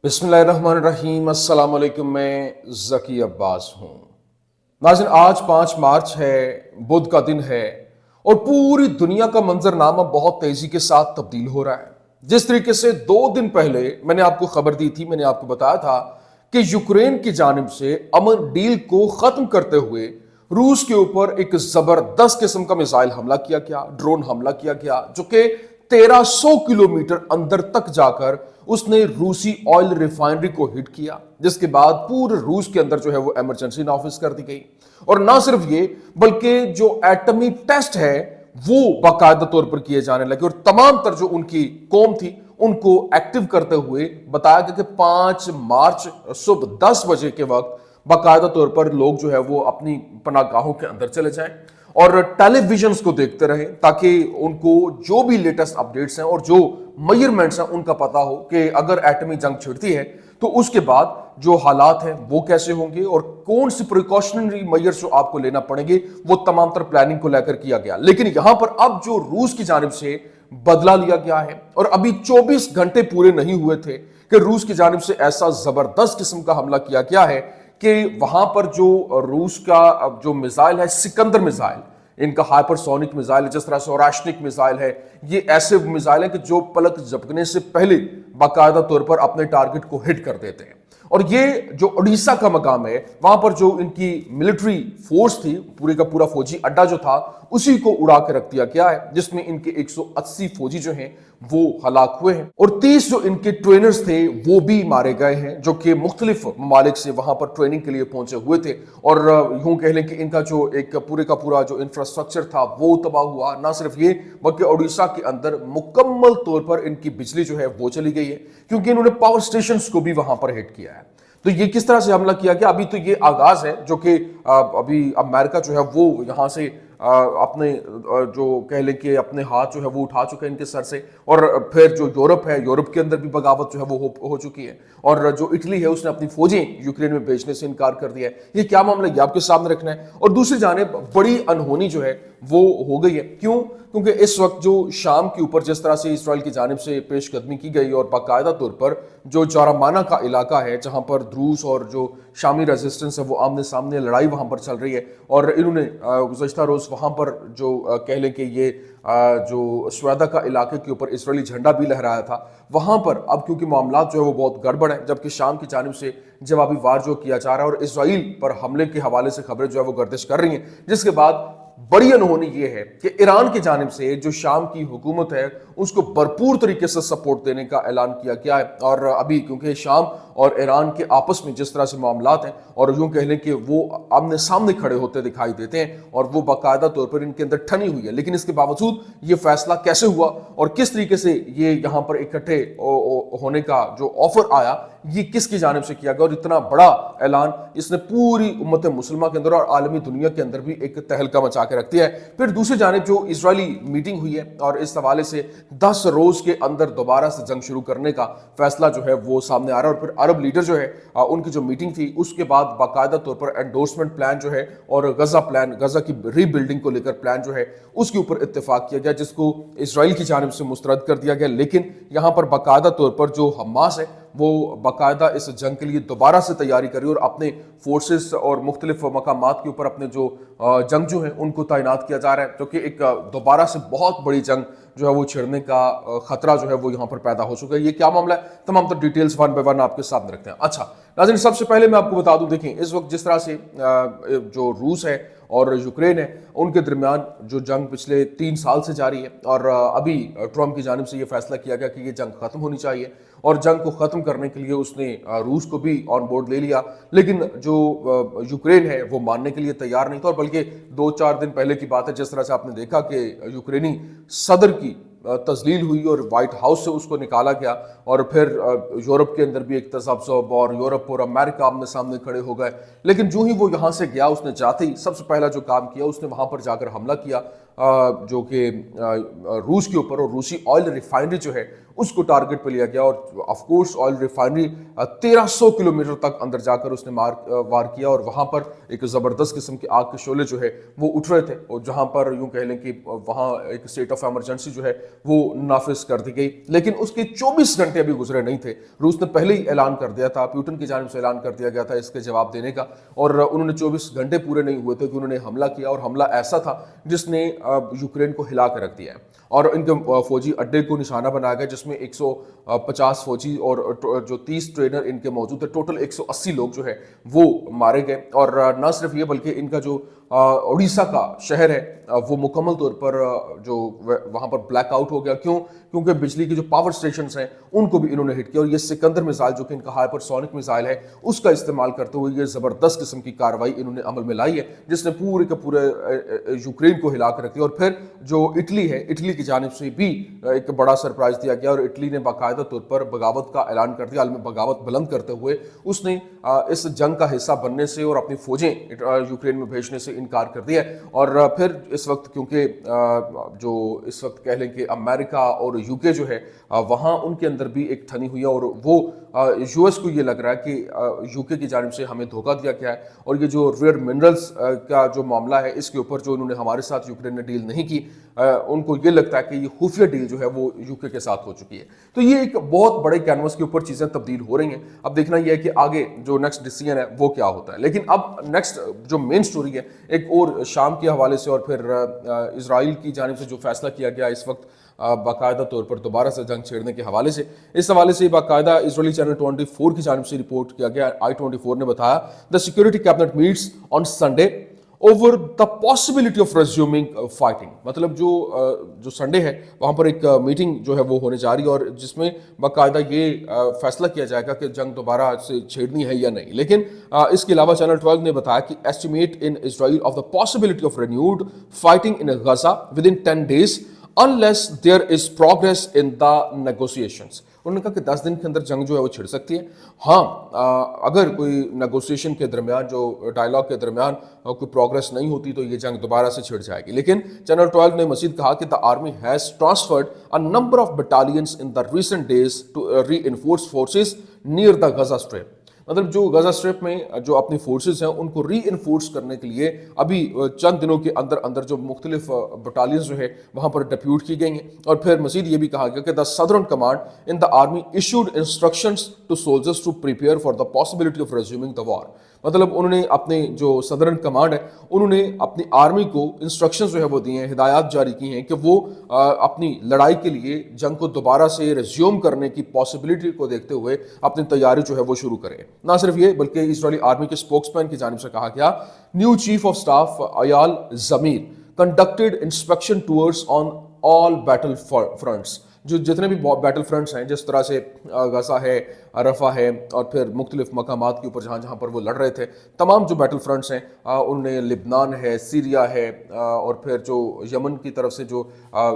बिस्मिल्लाहिर्रहमानिर्रहीम। अस्सलाम वालेकुम। मैं ज़की अब्बास हूँ। नाज़रीन, आज 5 मार्च है, बुध का दिन है और पूरी दुनिया का मंजरनामा बहुत तेजी के साथ तब्दील हो रहा है। जिस तरीके से 2 दिन पहले मैंने आपको खबर दी थी, मैंने आपको बताया था कि यूक्रेन की जानिब से अमन डील को खत्म करते हुए रूस के ऊपर एक जबरदस्त किस्म का मिसाइल हमला किया गया, ड्रोन हमला किया गया, जो कि 1300 किलोमीटर अंदर तक जाकर उसने रूसी ऑयल रिफाइनरी को हिट किया, जिसके बाद पूरे रूस के अंदर जो है वो इमरजेंसी नाफिज कर दी गई। और ना सिर्फ ये, बल्कि जो एटमी टेस्ट है वो बाकायदा तौर पर किए जाने लगे और तमाम तर जो उनकी कौम थी उनको एक्टिव करते हुए बताया गया कि 5 मार्च सुबह 10 बजे के वक्त बाकायदा तौर पर लोग जो है वो अपनी पनाहगाहों के अंदर चले जाएं और टेलीविजन्स को देखते रहें, ताकि उनको जो भी लेटेस्ट अपडेट्स हैं और जो मेजरमेंट्स हैं उनका पता हो कि अगर एटमी जंग छिड़ती है तो उसके बाद जो हालात हैं वो कैसे होंगे और कौन सी प्रिकॉशनरी मेजर्स जो आपको लेना पड़ेंगे, वो तमाम तर प्लानिंग को लेकर किया गया। लेकिन यहां पर अब जो रूस की जानिब से बदला लिया गया है और अभी 24 घंटे पूरे नहीं हुए थे कि रूस की जानिब से ऐसा जबरदस्त किस्म का हमला किया गया है कि वहां पर जो रूस का जो मिसाइल है, सिकंदर मिसाइल, इनका हाइपरसोनिक मिसाइल है, जिस तरह से ओराशनिक मिसाइल है, ये ऐसे मिसाइल हैं कि जो पलक झपकने से पहले बाकायदा तौर पर अपने टारगेट को हिट कर देते हैं। और ये जो उड़ीसा का मकाम है, वहां पर जो इनकी मिलिट्री फोर्स थी, पूरे का पूरा फौजी अड्डा जो था, उसी को उड़ा के रख दिया गया है, जिसमें इनके 180 फौजी जो हैं वो हलाक हुए हैं और 30 जो इनके ट्रेनर्स थे वो भी मारे गए हैं, जो कि मुख्तलिफ ममालिक से वहां पर ट्रेनिंग के लिए पहुंचे हुए थे। और यूं कह लें कि इनका जो एक पूरे का पूरा जो इंफ्रास्ट्रक्चर था वो तबाह हुआ। ना सिर्फ ये, बल्कि उड़ीसा के अंदर मुकम्मल तौर पर इनकी बिजली जो है वो चली गई है, क्योंकि इन्होंने पावर स्टेशन को भी वहां पर हिट किया है। तो ये किस तरह से हमला किया गया, अभी तो ये आगाज है, जो कि अभी अमेरिका जो है वो यहां से अपने जो कह लें कि अपने हाथ जो है वो उठा चुके हैं इनके सर से। और फिर जो यूरोप है, यूरोप के अंदर भी बगावत जो है वो हो चुकी है और जो इटली है उसने अपनी फौजें यूक्रेन में भेजने से इनकार कर दिया है। ये क्या मामला, ये आपके सामने रखना है। और दूसरी जानिब बड़ी अनहोनी जो है वो हो गई है। क्यों? क्योंकि इस वक्त जो शाम के ऊपर जिस तरह से इसराइल की जानिब से पेशकदमी की गई और बाकायदा तौर पर जो जारामाना का इलाका है, जहां पर रूस और जो शामी रेजिस्टेंस है वो आमने सामने लड़ाई वहां पर चल रही है, और इन्होंने गुज़श्ता रोज वहां पर जो कह लें कि ये जो स्वेदा का इलाके के ऊपर इसराइली झंडा भी लहराया था, वहां पर अब क्योंकि मामला जो है वो बहुत गड़बड़ है, जबकि शाम की जानिब से जवाबी वार जो किया जा रहा है और इसराइल पर हमले के हवाले से खबरें जो है वो गर्दिश कर रही हैं, जिसके बाद बड़ी अनहोनी ये है कि ईरान की जानिब से जो शाम की हुकूमत है उसको भरपूर तरीके से सपोर्ट देने का ऐलान किया गया है। और अभी क्योंकि शाम और ईरान के आपस में जिस तरह से मामलात हैं और यूं कह लें कि वो आमने सामने खड़े होते दिखाई देते हैं और वो बाकायदा तौर पर इनके अंदर ठनी हुई है, लेकिन इसके बावजूद ये फैसला कैसे हुआ और किस तरीके से ये यहाँ पर इकट्ठे होने का जो ऑफर आया, ये किसकी जानिब से किया गया और इतना बड़ा ऐलान इसने पूरी उम्मत मुसलमा के अंदर और आलमी दुनिया के अंदर भी एक तहलका मचा के रख दिया है। फिर दूसरी जानिब जो इजरायली मीटिंग हुई है और इस हवाले से 10 रोज के अंदर दोबारा से जंग शुरू करने का फैसला जो है वो सामने आ रहा है। और फिर अरब लीडर जो है उनकी जो मीटिंग थी उसके बाद बाकायदा तौर पर एंडोर्समेंट प्लान जो है और गजा प्लान, गजा की रीबिल्डिंग को लेकर प्लान जो है उसके ऊपर इत्तेफाक किया गया, जिसको इजराइल की जानिब से मुस्तरद कर दिया गया। लेकिन यहाँ पर बाकायदा तौर पर जो हमास है वो बाकायदा इस जंग के लिए दोबारा से तैयारी करी और अपने फोर्सेस और मुख्तलिफ मकामात के ऊपर अपने जो जंगजू हैं उनको तैनात किया जा रहा है, क्योंकि एक दोबारा से बहुत बड़ी जंग जो है वो छिड़ने का खतरा जो है वो यहाँ पर पैदा हो चुका है। ये क्या मामला है, तमाम तो डिटेल्स वन बाय वन आपके सामने रखते हैं। अच्छा नाज़रीन, सबसे पहले मैं आपको बता दूं, देखें इस वक्त जिस तरह से जो रूस है और यूक्रेन है उनके दरमियान जो जंग पिछले 3 साल से जारी है और अभी ट्रम्प की जानिब से ये फैसला किया गया कि ये जंग खत्म होनी चाहिए और जंग को खत्म करने के लिए उसने रूस को भी ऑन बोर्ड ले लिया। लेकिन जो यूक्रेन है वो मानने के लिए तैयार नहीं था और बल्कि 2-4 दिन पहले की बात है जिस तरह से आपने देखा कि यूक्रेनी सदर की तजलील हुई और व्हाइट हाउस से उसको निकाला गया और फिर यूरोप के अंदर भी एक तसब्सुब और यूरोप और अमेरिका आमने सामने खड़े हो गए। लेकिन जो ही वो यहाँ से गया, उसने जाते ही सबसे पहला जो काम किया उसने वहाँ पर जाकर हमला किया जो कि रूस के ऊपर, और रूसी ऑयल रिफाइनरी जो है उसको टारगेट पे लिया गया। और of course oil refinery 1300 kilometre तक अंदर जाकर उसने वार किया, और वहां पर एक जबरदस्त किस्म के आग के शोले जो है वो उठ रहे थे, और जहां पर यूं कह लें कि वहां एक स्टेट ऑफ इमरजेंसी जो है वो नाफिज कर दी गई। लेकिन उसके 24 घंटे अभी गुजरे नहीं थे, रूस ने पहले ही ऐलान कर दिया था, पुतिन की जानिब से ऐलान कर दिया गया था इसके जवाब देने का, और उन्होंने 24 घंटे पूरे नहीं हुए थे कि उन्होंने हमला किया, और हमला ऐसा था जिसने यूक्रेन को हिला कर रख दिया है। और इनके फौजी अड्डे को निशाना बनाया गया, जिसमें 150 फौजी और जो 30 ट्रेनर इनके मौजूद थे, टोटल 180 लोग जो है वो मारे गए। और न सिर्फ ये बल्कि इनका जो उड़ीसा का शहर है वो मुकम्मल तौर पर जो वहां पर ब्लैकआउट हो गया। क्यों? क्योंकि बिजली के जो पावर स्टेशंस हैं उनको भी इन्होंने हिट किया, और ये सिकंदर मिसाइल जो कि इनका हाइपरसोनिक मिसाइल है उसका इस्तेमाल करते हुए ये जबरदस्त किस्म की कार्रवाई इन्होंने अमल में लाई है, जिसने पूरे के पूरे यूक्रेन को हिला कर रख दिया। और फिर जो इटली है, इटली की जानिब से भी एक बड़ा सरप्राइज दिया गया, और इटली ने बाकायदा तौर पर बगावत का ऐलान कर दिया, आलमी बगावत बुलंद करते हुए उसने इस जंग का हिस्सा बनने से और अपनी फौजें यूक्रेन में भेजने से इनकार कर दिया। और फिर इस वक्त, क्योंकि जो इस वक्त कह लें कि अमेरिका और यूके जो है वहाँ उनके अंदर भी एक ठनी हुई है, और वो यूएस को ये लग रहा है कि यूके की जानिब से हमें धोखा दिया गया है, और ये जो रेयर मिनरल्स का जो मामला है इसके ऊपर जो उन्होंने हमारे साथ यूक्रेन ने डील नहीं की, उनको ये लगता है कि ये खुफिया डील जो है वो यूके के साथ हो चुकी है। तो ये एक बहुत बड़े कैनवस के ऊपर चीज़ें तब्दील हो रही हैं। अब देखना यह है कि आगे जो नेक्स्ट डिसीजन है वो क्या होता है। लेकिन अब नेक्स्ट जो मेन स्टोरी है, एक और शाम के हवाले से और फिर इजराइल की जानिब से जो फैसला किया गया इस वक्त बाकायदा तौर पर दोबारा से जंग छेड़ने के हवाले से, इस हवाले से बाकायदा इजरायली चैनल 24 की जानिब से रिपोर्ट किया गया। i24 ने बताया, the security cabinet meets on Sunday over the possibility of resuming fighting. मतलब जो संडे है वहाँ पर एक मीटिंग जो है वो होने जा रही है, और जिसमें बाकायदा ये फैसला किया जाएगा कि जंग दोबारा से छेड़नी है या नहीं। लेकिन इसके अलावा चैनल 12 ने बताया कि estimate in Israel of the possibility of renewed fighting in Gaza with in 10 days unless there is progress in the negotiations. उन्होंने कहा कि 10 दिन के अंदर जंग जो है वो छिड़ सकती है। हाँ, अगर कोई नेगोशिएशन के दरमियान, जो डायलॉग के दरमियान कोई प्रोग्रेस नहीं होती तो ये जंग दोबारा से छिड़ जाएगी। लेकिन चैनल 12 ने मजीद कहा कि the army has transferred a number of battalions in the recent days to reinforce forces near the Gaza strip. मतलब जो गजा स्ट्रिप में जो अपनी फोर्सेस हैं उनको री इन्फोर्स करने के लिए अभी चंद दिनों के अंदर अंदर जो मुख्तलिफ बटालियंस जो है वहाँ पर डिप्यूट की गई हैं। और फिर मजीद ये भी कहा गया कि the southern command in the army issued instructions to soldiers to prepare for the possibility of resuming the war. मतलब उन्होंने अपने जो सदर्न कमांड है उन्होंने अपनी आर्मी को इंस्ट्रक्शंस जो है वो दिए हैं, हिदायत जारी की हैं कि वो अपनी लड़ाई के लिए जंग को दोबारा से रिज्यूम करने की पॉसिबिलिटी को देखते हुए अपनी तैयारी जो है वो शुरू करें। ना सिर्फ ये बल्कि इजरायली आर्मी के स्पोक्समैन की जानिब से कहा गया, new chief of staff Eyal Zamir conducted inspection tours on all battle fronts. जो जितने भी बैटल फ्रंट्स हैं, जिस तरह से गजा है, रफा है, और फिर मुख्तलिफ मकामात के ऊपर जहाँ जहाँ पर वो लड़ रहे थे, तमाम जो बैटल फ्रंट्स हैं उनमें लिबनान है, सीरिया है, और फिर जो यमन की तरफ से जो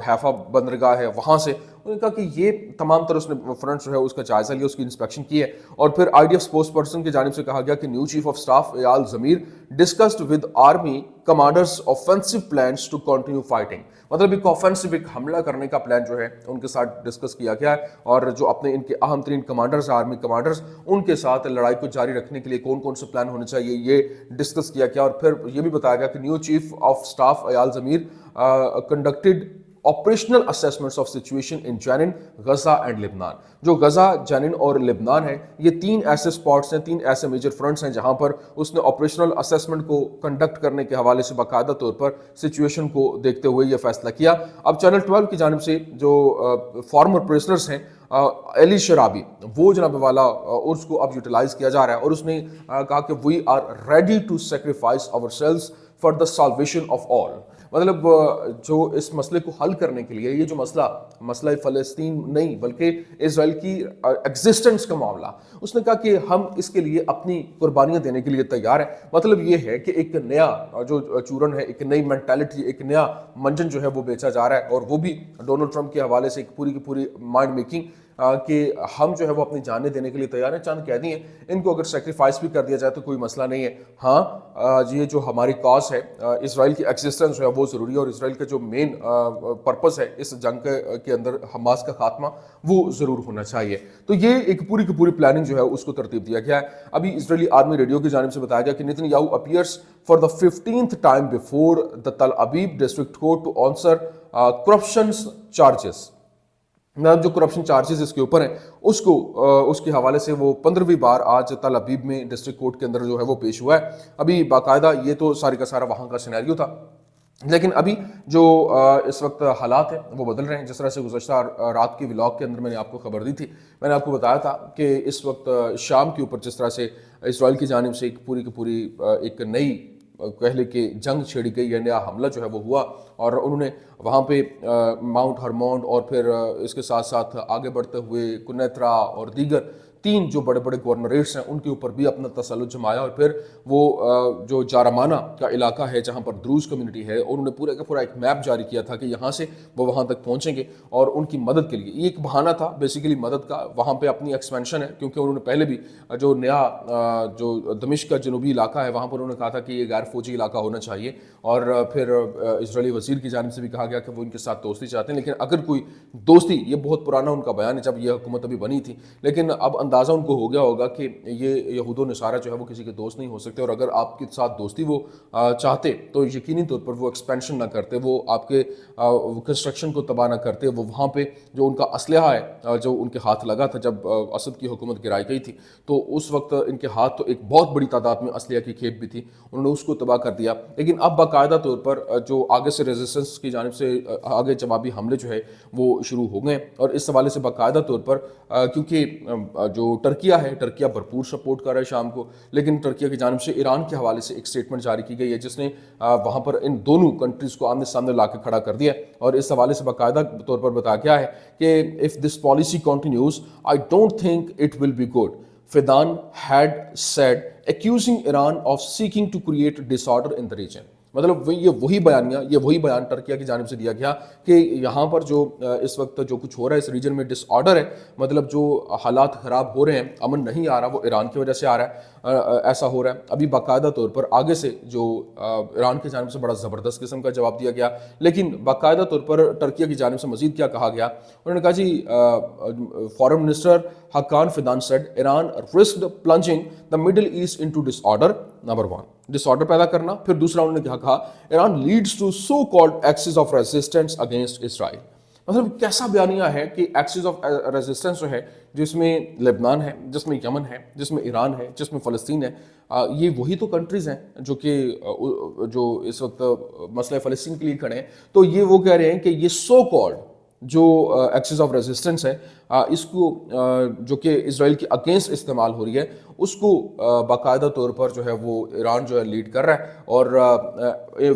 हैफा बंदरगाह है वहाँ से, उन्होंने कहा कि ये तमाम तरह उसने फ्रंट जो है उसका जायजा लिया, उसकी इंस्पेक्शन की है। और फिर IDF स्पोक्स पर्सन की जानिब से कहा गया कि new chief of staff Eyal Zamir discussed with army commanders offensive plans to continue fighting. मतलब एक ऑफेंसिव, एक हमला करने का प्लान जो है उनके साथ डिस्कस किया गया है, और जो अपने इनके अहम तरीन कमांडर्स, आर्मी कमांडर्स, उनके साथ लड़ाई को जारी रखने के लिए कौन कौन से प्लान होने चाहिए ये डिस्कस किया गया। और फिर ये भी बताया गया कि new chief of staff Eyal Zamir conducted operational assessments of situation in Jenin, Gaza and Lebanon. जो गजा, जैनिन और लिबनान है, ये तीन ऐसे स्पॉट्स हैं, तीन ऐसे मेजर फ्रंट्स हैं जहां पर उसने ऑपरेशनल असेसमेंट को कंडक्ट करने के हवाले से बाकायदा तौर पर सिचुएशन को देखते हुए ये फैसला किया। अब चैनल 12 की जानिब से जो फॉर्मर प्रिजनर्स हैं एली शराबी, वो जनाब वाला उसको अब यूटिलाइज किया जा रहा है, और उसने कहा कि we are ready to sacrifice ourselves for the salvation of all. मतलब जो इस मसले को हल करने के लिए, ये जो मसला फ़लस्तीन नहीं बल्कि इजराइल की एग्जिस्टेंस का मामला, उसने कहा कि हम इसके लिए अपनी कुर्बानियां देने के लिए तैयार हैं। मतलब ये है कि एक नया जो चूरन है, एक नई मेंटालिटी, एक नया मंजन जो है वो बेचा जा रहा है, और वो भी डोनाल्ड ट्रंप के हवाले से एक पूरी की पूरी माइंड मेकिंग کہ ہم جو ہے وہ اپنی جانیں دینے کے لیے تیار ہیں. چند قیدی ہیں, ان کو اگر سیکریفائس بھی کر دیا جائے تو کوئی مسئلہ نہیں ہے. ہاں یہ جو ہماری کاز ہے, اسرائیل کی ایگزسٹنس جو ہے وہ ضروری ہے, اور اسرائیل کا جو مین پرپس ہے اس جنگ کے اندر حماس کا خاتمہ وہ ضرور ہونا چاہیے. تو یہ ایک پوری کی پوری پلاننگ جو ہے اس کو ترتیب دیا گیا ہے. ابھی اسرائیلی آرمی ریڈیو کی جانب سے بتایا گیا کہ Netanyahu appears for the 15th time before the Tel Aviv district court to answer corruption charges. جو کرپشن چارجز اس کے اوپر ہیں اس کے حوالے سے وہ 15ویں بار آج تل ابیب میں ڈسٹرکٹ کورٹ کے اندر جو ہے وہ پیش ہوا ہے. ابھی باقاعدہ یہ تو ساری کا سارا وہاں کا سینیریو تھا, لیکن ابھی جو اس وقت حالات ہیں وہ بدل رہے ہیں. جس طرح سے گزشتہ رات کی ولاگ کے اندر میں نے آپ کو خبر دی تھی, میں نے آپ کو بتایا تھا کہ اس وقت شام کے اوپر جس طرح سے اسرائیل کی جانب سے ایک پوری کی پوری ایک نئی کہہ لے کہ جنگ چھیڑی گئی, یا نیا حملہ جو ہے وہ ہوا, اور انہوں نے وہاں پہ ماؤنٹ ہرمونڈ اور پھر اس کے ساتھ ساتھ آگے بڑھتے ہوئے کنیترا اور دیگر 3 جو بڑے بڑے گورنریٹس ہیں ان کے اوپر بھی اپنا تسلط جمایا, اور پھر وہ جو جارمانہ کا علاقہ ہے جہاں پر دروز کمیونٹی ہے, انہوں نے پورے کا پورا ایک میپ جاری کیا تھا کہ یہاں سے وہ وہاں تک پہنچیں گے اور ان کی مدد کے لیے. یہ ایک بہانہ تھا بیسیکلی مدد کا, وہاں پہ اپنی ایکسپینشن ہے, کیونکہ انہوں نے پہلے بھی جو نیا جو دمشق کا جنوبی علاقہ ہے وہاں پر انہوں نے کہا تھا کہ یہ غیر فوجی علاقہ ہونا چاہیے, اور پھر اسرائیلی وزیر کی جانب سے بھی کہا گیا کہ وہ ان کے ساتھ دوستی چاہتے ہیں. لیکن اگر کوئی دوستی, یہ بہت پرانا ان کا بیان ہے جب یہ حکومت ابھی بنی تھی, لیکن اب اندازہ ان کو ہو گیا ہوگا کہ یہ یہود و نصارہ جو ہے وہ کسی کے دوست نہیں ہو سکتے, اور اگر آپ کے ساتھ دوستی وہ چاہتے تو یقینی طور پر وہ ایکسپینشن نہ کرتے, وہ آپ کے کنسٹرکشن کو تباہ نہ کرتے. وہ وہاں پہ جو ان کا اسلحہ ہے جو ان کے ہاتھ لگا تھا جب اسد کی حکومت گرائی گئی تھی, تو اس وقت ان کے ہاتھ تو ایک بہت بڑی تعداد میں اسلحہ کی کھیپ بھی تھی, انہوں نے اس کو تباہ کر دیا. لیکن اب باقاعدہ طور پر جو آگے سے ریزسٹنس کی جانب سے آگے جوابی حملے جو ہے وہ شروع ہو گئے, اور اس حوالے سے باقاعدہ طور پر کیونکہ جو ٹرکیہ ہے, ٹرکیہ بھرپور سپورٹ کر رہا ہے شام کو, لیکن ٹرکیہ کی جانب سے ایران کے حوالے سے ایک سٹیٹمنٹ جاری کی گئی ہے جس نے وہاں پر ان دونوں کنٹریز کو آمنے سامنے لا کے کھڑا کر دیا, اور اس حوالے سے باقاعدہ طور پر بتایا گیا ہے کہ if this policy continues, I don't think it will be good. Fidan had said, accusing Iran of seeking to create disorder in the region. مطلب یہ وہی بیان ٹرکیہ کی جانب سے دیا گیا کہ یہاں پر جو اس وقت جو کچھ ہو رہا ہے اس ریجن میں ڈس آرڈر ہے, مطلب جو حالات خراب ہو رہے ہیں, امن نہیں آ رہا, وہ ایران کی وجہ سے آ رہا ہے, ایسا ہو رہا ہے. ابھی باقاعدہ طور پر آگے سے جو ایران کی جانب سے بڑا زبردست قسم کا جواب دیا گیا, لیکن باقاعدہ طور پر ٹرکیہ کی جانب سے مزید کیا کہا گیا, انہوں نے کہا جی foreign minister Hakan Fidan said Iran risked plunging the Middle East into disorder. Number 1, disorder پیدا کرنا. پھر دوسرا انہوں نے کیا کہا, Iran leads to so called axis of resistance against Israel. مطلب کیسا بیانیہ ہے کہ ایکسز آف ریزسٹنس جو ہے, جس میں لبنان ہے, جس میں یمن ہے, جس میں ایران ہے, جس میں فلسطین ہے, یہ وہی تو کنٹریز ہیں جو کہ جو اس وقت مسئلہ فلسطین کے لیے کھڑے ہیں. تو یہ وہ کہہ رہے ہیں کہ یہ سو کالڈ جو ایکسس آف ریزسٹنس ہے, اس کو جو کہ اسرائیل کے اگینسٹ استعمال ہو رہی ہے, اس کو باقاعدہ طور پر جو ہے وہ ایران جو ہے لیڈ کر رہا ہے, اور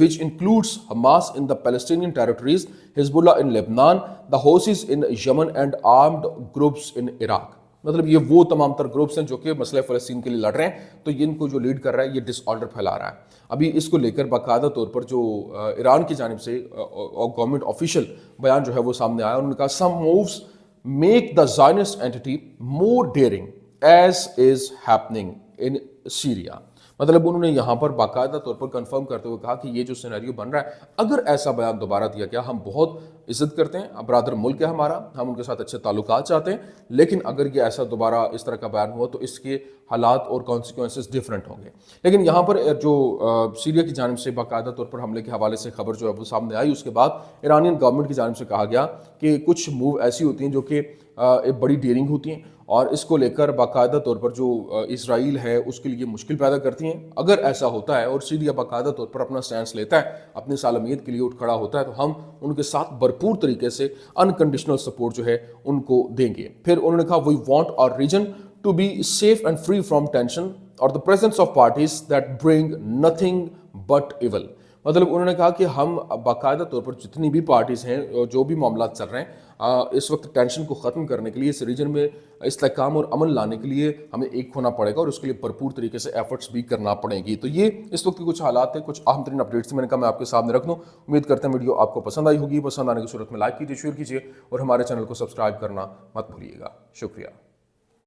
which includes Hamas in the Palestinian territories, حزب اللہ ان لبنان, دا حوثیز ان یمن اینڈ آرمڈ گروپس ان عراق. مطلب یہ وہ تمام تر گروپس ہیں جو کہ مسئلہ فلسطین کے لیے لڑ رہے ہیں, تو ان کو جو لیڈ کر رہا ہے یہ ڈس آرڈر پھیلا رہا ہے. ابھی اس کو لے کر باقاعدہ طور پر جو ایران کی جانب سے گورنمنٹ آفیشیل بیان جو ہے وہ سامنے آیا, انہوں نے کہا some moves make the Zionist entity more daring as is happening in Syria. مطلب انہوں نے یہاں پر باقاعدہ طور پر کنفرم کرتے ہوئے کہا کہ یہ جو سینیریو بن رہا ہے, اگر ایسا بیان دوبارہ دیا گیا, ہم بہت عزت کرتے ہیں, برادر ملک ہے ہمارا, ہم ان کے ساتھ اچھے تعلقات چاہتے ہیں, لیکن اگر یہ ایسا دوبارہ اس طرح کا بیان ہوا تو اس کے حالات اور کانسیکوینسز ڈفرینٹ ہوں گے. لیکن یہاں پر جو سیریا کی جانب سے باقاعدہ طور پر حملے کے حوالے سے خبر جو ہے وہ سامنے آئی, اس کے بعد ایرانین گورنمنٹ کی جانب سے کہا گیا کہ کچھ موو ایسی ہوتی ہیں جو کہ ایک بڑی ڈیئرنگ ہوتی ہیں, اور اس کو لے کر باقاعدہ طور پر جو اسرائیل ہے اس کے لیے مشکل پیدا کرتی ہیں. اگر ایسا ہوتا ہے اور سیریا باقاعدہ طور پر اپنا سٹینس لیتا ہے, اپنی سالمیت کے لیے اٹھ کھڑا ہوتا ہے, تو ہم ان کے ساتھ بھرپور طریقے سے انکنڈیشنل سپورٹ جو ہے ان کو دیں گے. پھر انہوں نے کہا we want our region to be safe and free from tension اور the presence of parties that bring nothing but evil. मतलब उन्होंने कहा कि हम बाकायदा तौर पर जितनी भी पार्टीज हैं, जो भी मामला चल रहे हैं, इस वक्त टेंशन को ख़त्म करने के लिए, इस रीजन में इस्तेहकाम और अमन लाने के लिए हमें एक होना पड़ेगा और उसके लिए भरपूर तरीके से एफर्ट्स भी करना पड़ेंगी। तो ये इस वक्त के कुछ हालात हैं, कुछ अहम तरीन अपडेट्स मैंने कहा मैं आपके सामने रख दूँ। उम्मीद करते हैं वीडियो आपको पसंद आई होगी। पसंद आने की सूरत में लाइक कीजिए, शेयर कीजिए और हमारे चैनल को सब्सक्राइब करना मत भूलिएगा। शुक्रिया।